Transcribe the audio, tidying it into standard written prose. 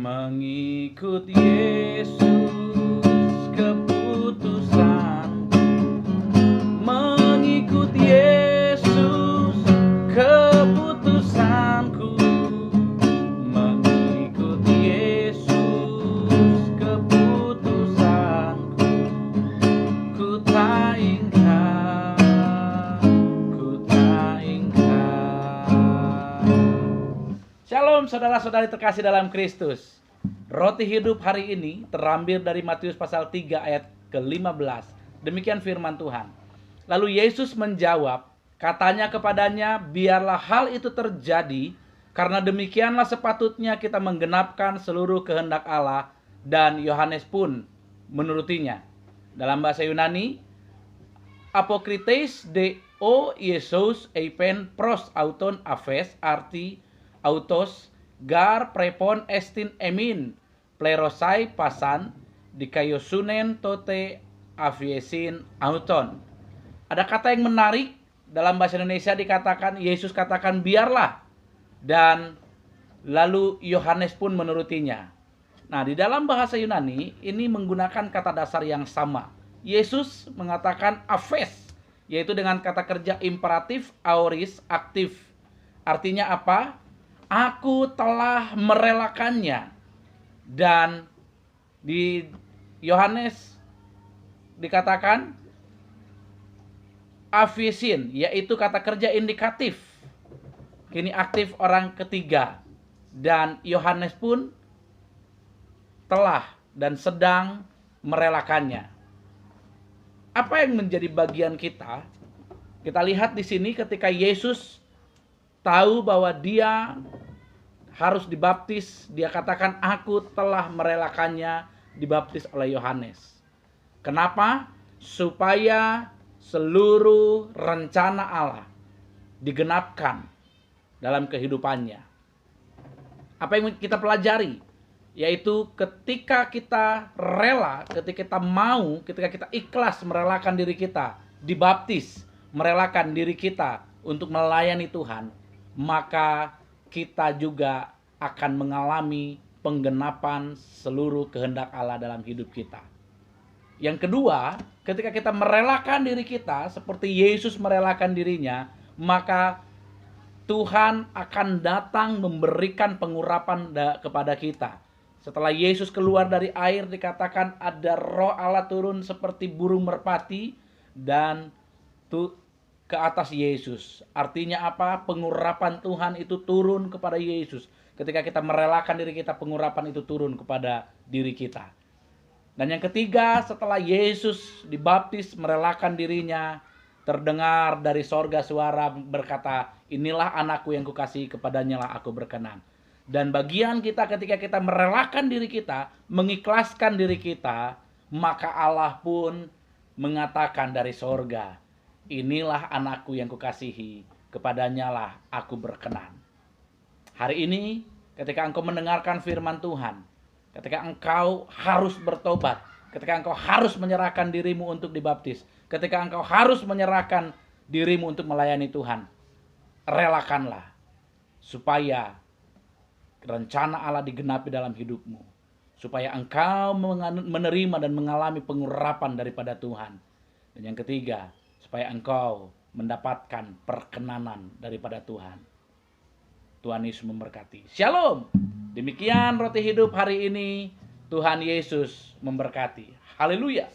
Mengikut Yesus keputusanku, mengikut Yesus keputusanku, mengikut Yesus keputusanku. Ku tak ingkar, ku tak ingkar. Shalom saudara-saudari terkasih dalam Kristus. Roti hidup hari ini terambil dari Matius pasal 3 ayat ke-15. Demikian firman Tuhan. Lalu Yesus menjawab, katanya kepadanya, biarlah hal itu terjadi, karena demikianlah sepatutnya kita menggenapkan seluruh kehendak Allah. Dan Yohanes pun menurutinya. Dalam bahasa Yunani, apokrites de o Yesus eipen pros auton aves, arti autos gar prepon estin emin plerosai pasan dikayosunen tote aviesin auton. Ada kata yang menarik dalam bahasa Indonesia, dikatakan Yesus katakan biarlah, dan lalu Yohanes pun menurutinya. Nah, di dalam bahasa Yunani ini menggunakan kata dasar yang sama. Yesus mengatakan aves, yaitu dengan kata kerja imperatif aoris aktif. Artinya apa? Aku telah merelakannya. Dan di Yohanes dikatakan aviesin, yaitu kata kerja indikatif. Kini aktif orang ketiga. Dan Yohanes pun telah dan sedang merelakannya. Apa yang menjadi bagian kita? Kita lihat di sini ketika Yesus tahu bahwa dia harus dibaptis, dia katakan aku telah merelakannya, dibaptis oleh Yohanes. Kenapa? Supaya seluruh rencana Allah digenapkan dalam kehidupannya. Apa yang kita pelajari? Yaitu ketika kita rela, ketika kita mau, ketika kita ikhlas merelakan diri kita, dibaptis, merelakan diri kita untuk melayani Tuhan, maka kita juga akan mengalami penggenapan seluruh kehendak Allah dalam hidup kita. Yang kedua, ketika kita merelakan diri kita seperti Yesus merelakan dirinya, maka Tuhan akan datang memberikan pengurapan kepada kita. Setelah Yesus keluar dari air, dikatakan ada roh Allah turun seperti burung merpati dan ke atas Yesus. Artinya apa? Pengurapan Tuhan itu turun kepada Yesus. Ketika kita merelakan diri kita, pengurapan itu turun kepada diri kita. Dan yang ketiga, setelah Yesus dibaptis merelakan dirinya, terdengar dari sorga suara berkata, inilah anakku yang kukasihi, kepadanya lah aku berkenan. Dan bagian kita ketika kita merelakan diri kita, mengikhlaskan diri kita, maka Allah pun mengatakan dari sorga, inilah anakku yang kukasihi, kepadanya lah aku berkenan. Hari ini ketika engkau mendengarkan firman Tuhan, ketika engkau harus bertobat, ketika engkau harus menyerahkan dirimu untuk dibaptis, ketika engkau harus menyerahkan dirimu untuk melayani Tuhan, relakanlah supaya rencana Allah digenapi dalam hidupmu, supaya engkau menerima dan mengalami pengurapan daripada Tuhan. Dan yang ketiga, supaya engkau mendapatkan perkenanan daripada Tuhan. Tuhan Yesus memberkati. Shalom. Demikian roti hidup hari ini. Tuhan Yesus memberkati. Haleluya.